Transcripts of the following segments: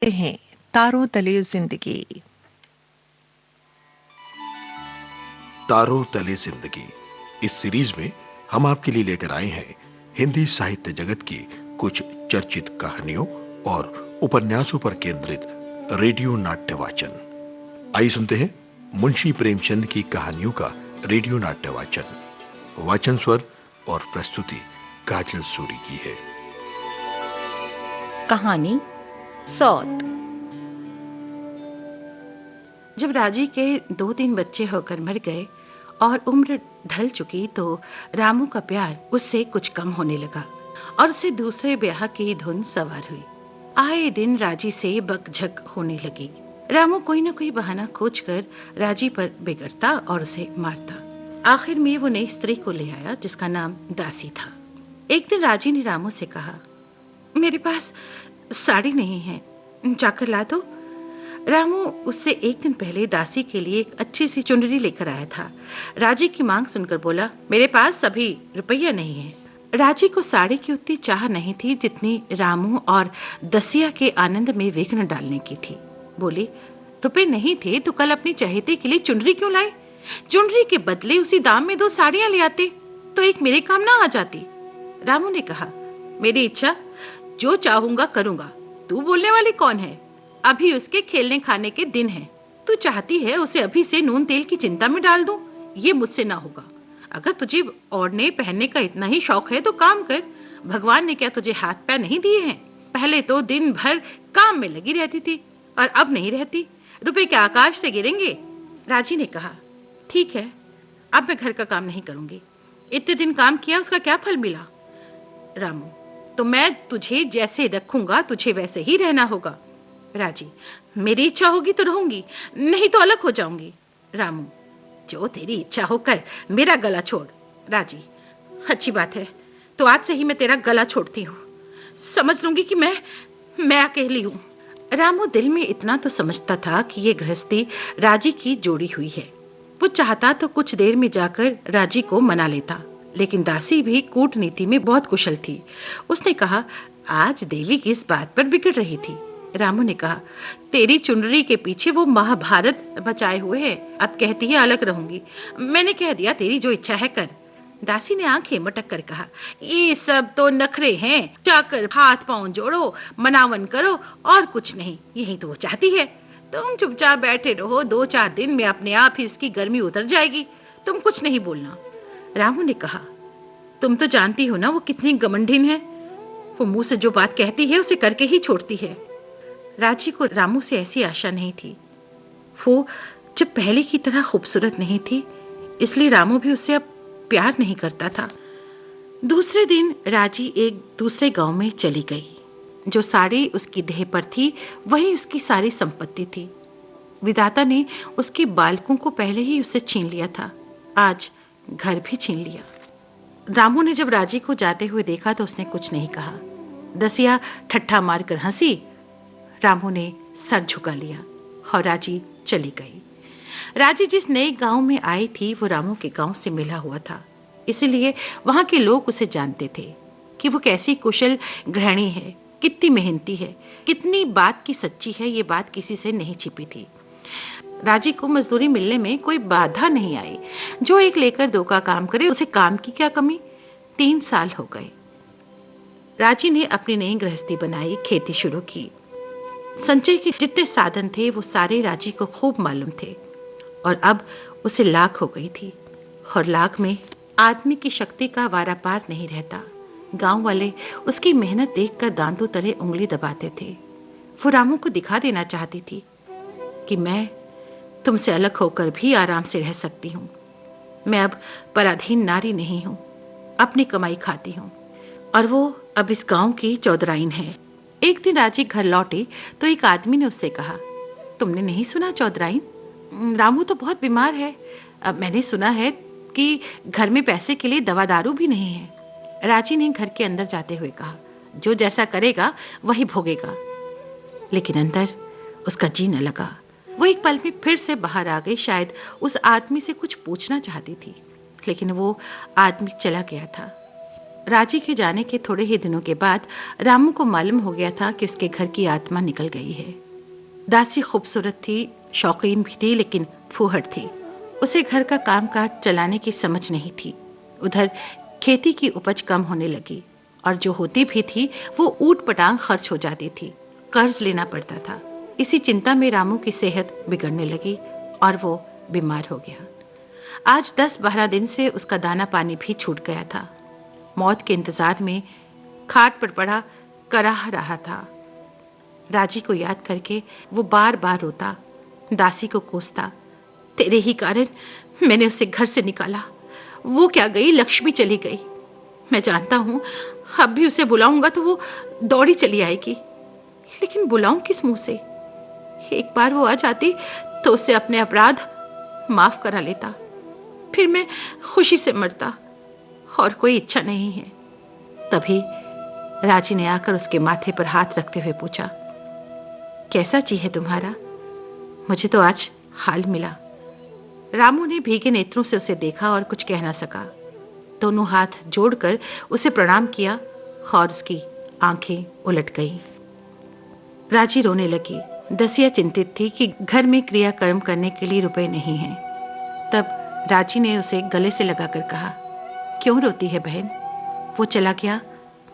हैं तारों तले जिंदगी। तारों तले जिंदगी इस सीरीज में हम आपके लिए लेकर आए हैं हिंदी साहित्य जगत की कुछ चर्चित कहानियों और उपन्यासों पर केंद्रित रेडियो नाट्य वाचन। आइए सुनते हैं मुंशी प्रेमचंद की कहानियों का रेडियो नाट्य वाचन। वाचन स्वर और प्रस्तुति काजल सूरी की है। कहानी सौत। जब राजी के 2-3 बच्चे होकर मर गए और उम्र ढल चुकी तो रामू का प्यार उससे कुछ कम होने लगा और उसे दूसरे ब्याह की धुन सवार हुई। आए दिन राजी से बकझक होने लगी। रामू कोई न कोई बहाना खोजकर राजी पर बिगड़ता और उसे मारता। आखिर में वो नई स्त्री को ले आया जिसका नाम दासी था। एक दिन राजी ने रामू से कहा, मेरे पास साड़ी नहीं है, जाकर ला दो। रामू उससे एक दिन पहले दासी के लिए एक अच्छी सी चुनरी लेकर आया था। राजी की मांग सुनकर बोला, मेरे पास अभी रुपया नहीं है। राजी को साड़ी की उतनी चाह नहीं थी जितनी रामू और दसिया के आनंद में विघ्न डालने की थी। बोली, रुपए नहीं थे तो कल अपनी चहेती के लिए चुनरी क्यों लाए? चुनरी के बदले उसी दाम में 2 साड़ियां ले आते तो एक मेरे काम ना आ जाती। रामू ने कहा, मेरी इच्छा, जो चाहूंगा करूंगा, तू बोलने वाली कौन है? अभी उसके खेलने खाने के दिन हैं। तू चाहती है उसे अभी से नून तेल की चिंता में डाल दूं? ये मुझसे ना होगा। अगर तुझे ओढ़ने पहनने का इतना ही शौक है तो काम कर। भगवान ने क्या तुझे हाथ पैर नहीं दिए हैं? पहले तो दिन भर काम में लगी रहती थी और अब नहीं रहती। रुपए क्या आकाश से गिरेंगे? राजी ने कहा, ठीक है, अब मैं घर का काम नहीं करूंगी। इतने दिन काम किया, उसका क्या फल मिला? रामू, तो मैं तुझे जैसे रखूंगा तुझे वैसे ही रहना होगा। राजी, मेरी इच्छा होगी तो रहूंगी, नहीं तो अलग हो जाऊंगी। रामू, जो तेरी इच्छा हो कर, मेरा गला छोड़। राजी, अच्छी बात है, तो आज से ही मैं तेरा गला छोड़ती हूँ। समझ लूंगी कि मैं अकेली हूँ। रामू दिल में इतना तो समझता था कि ये गृहस्थी राजी की जोड़ी हुई है। वो चाहता तो कुछ देर में जाकर राजी को मना लेता, लेकिन दासी भी कूटनीति में बहुत कुशल थी। उसने कहा, आज देवी किस बात पर बिगड़ रही थी? रामू ने कहा, तेरी चुनरी के पीछे वो महाभारत बचाए हुए है। अब कहती है अलग रहूंगी। मैंने कह दिया, तेरी जो इच्छा है कर। दासी ने आंखें मटक कर कहा, ये सब तो नखरे हैं। जाकर हाथ पांव जोड़ो, मनावन करो और कुछ नहीं। यही तो वो चाहती है। तुम चुपचाप बैठे रहो, 2-4 दिन में अपने आप ही उसकी गर्मी उतर जाएगी। तुम कुछ नहीं बोलना। रामू ने कहा, तुम तो जानती हो ना वो कितनी घमंडिन है। वो मुंह से जो बात कहती है उसे करके ही छोड़ती है। राजी को रामू से ऐसी आशा नहीं थी। वो जब पहले की तरह खूबसूरत नहीं थी, इसलिए रामू भी उससे अब प्यार नहीं करता था। दूसरे दिन राजी एक दूसरे गांव में चली गई। जो साड़ी उसकी देह पर थी वही उसकी सारी संपत्ति थी। विधाता ने उसके बालकों को पहले ही उससे छीन लिया था, आज घर भी छीन लिया। रामू ने जब राजी को जाते हुए देखा तो उसने कुछ नहीं कहा। दसिया ठट्ठा मारकर हंसी। रामू ने सर झुका लिया और राजी चली गई। राजी जिस नए गांव में आई थी वो रामू के गांव से मिला हुआ था, इसीलिए वहां के लोग उसे जानते थे कि वो कैसी कुशल गृहिणी है, कितनी मेहनती है, कितनी बात की सच्ची है। ये बात किसी से नहीं छिपी थी। राजी को मजदूरी मिलने में कोई बाधा नहीं आई। जो एक लेकर 2 का काम करे, उसे काम की क्या कमी। 3 साल हो गए। राजी ने अपनी नई गृहस्थी बनाई, खेती शुरू की। संचय के जितने साधन थे वो सारे राजी को खूब मालूम थे और अब उसे लाख हो गई थी। और लाख में आदमी की शक्ति का वारा पार नहीं रहता। गांव वाले उसकी मेहनत देखकर दांतों तले उंगली दबाते थे। वो रामू को दिखा देना चाहती थी कि मैं तुमसे अलग होकर भी आराम से रह सकती हूँ। मैं अब पराधीन नारी नहीं हूँ, अपनी कमाई खाती हूँ और वो अब इस गांव की चौधराइन है। एक दिन राजी घर लौटी तो एक आदमी ने उससे कहा, तुमने नहीं सुना चौधराइन, रामू तो बहुत बीमार है। अब मैंने सुना है कि घर में पैसे के लिए दवा दारू भी नहीं है। राजी ने घर के अंदर जाते हुए कहा, जो जैसा करेगा वही भोगेगा। लेकिन अंदर उसका जी न लगा। वो एक पल में फिर से बाहर आ गई। शायद उस आदमी से कुछ पूछना चाहती थी, लेकिन वो आदमी चला गया था। राजी के जाने के थोड़े ही दिनों के बाद रामू को मालूम हो गया था कि उसके घर की आत्मा निकल गई है। दासी खूबसूरत थी, शौकीन भी थी, लेकिन फूहड़ थी। उसे घर का कामकाज चलाने की समझ नहीं थी। उधर खेती की उपज कम होने लगी और जो होती भी थी वो ऊट पटांग खर्च हो जाती थी। कर्ज लेना पड़ता था। इसी चिंता में रामू की सेहत बिगड़ने लगी और वो बीमार हो गया। आज 10-12 दिन से उसका दाना पानी भी छूट गया था। मौत के इंतजार में खाट पर पड़ा कराह रहा था। राजी को याद करके वो बार बार रोता, दासी को कोसता, तेरे ही कारण मैंने उसे घर से निकाला। वो क्या गई, लक्ष्मी चली गई। मैं जानता हूं अब भी उसे बुलाऊंगा तो वो दौड़ी चली आएगी, लेकिन बुलाऊं किस मुंह से? एक बार वो आ जाती तो उससे अपने अपराध माफ करा लेता, फिर मैं खुशी से मरता। और कोई इच्छा नहीं है। तभी राजी ने आकर उसके माथे पर हाथ रखते हुए पूछा, कैसा जी है तुम्हारा? मुझे तो आज हाल मिला। रामू ने भीगे नेत्रों से उसे देखा और कुछ कह ना सका। दोनों हाथ जोड़कर उसे प्रणाम किया और उसकी आंखें उलट गईं। राजी रोने लगी। दसिया चिंतित थी कि घर में क्रियाकर्म करने के लिए रुपए नहीं हैं। तब राजी ने उसे गले से लगाकर कहा, क्यों रोती है बहन? वो चला गया,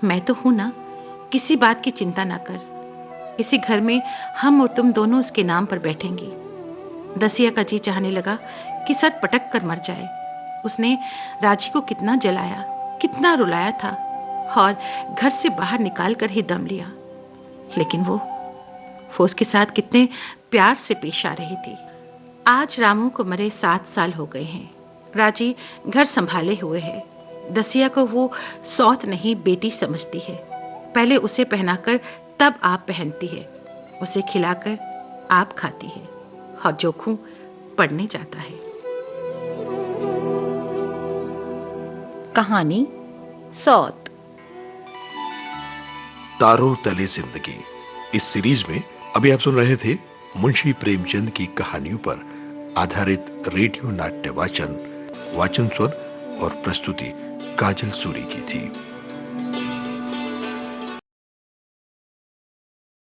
मैं तो हूं ना, किसी बात की चिंता ना कर। इसी घर में हम और तुम दोनों उसके नाम पर बैठेंगी। दसिया का जी चाहने लगा कि सट पटक कर मर जाए। उसने राजी को कितना जलाया, कितना रुलाया था और घर से बाहर निकाल कर ही दम लिया, लेकिन वो उसके साथ कितने प्यार से पेश आ रही थी। आज रामू को मरे 7 साल हो गए हैं। राजी घर संभाले हुए है। दसिया को वो सौत नहीं बेटी समझती है। पहले उसे पहनाकर तब आप पहनती है, उसे खिलाकर आप खाती है और जोखू पढ़ने जाता है। कहानी सौत। तारों तले जिंदगी इस सीरीज में अभी आप सुन रहे थे मुंशी प्रेमचंद की कहानियों पर आधारित रेडियो नाट्य वाचन स्वर और प्रस्तुति काजल सूरी की थी।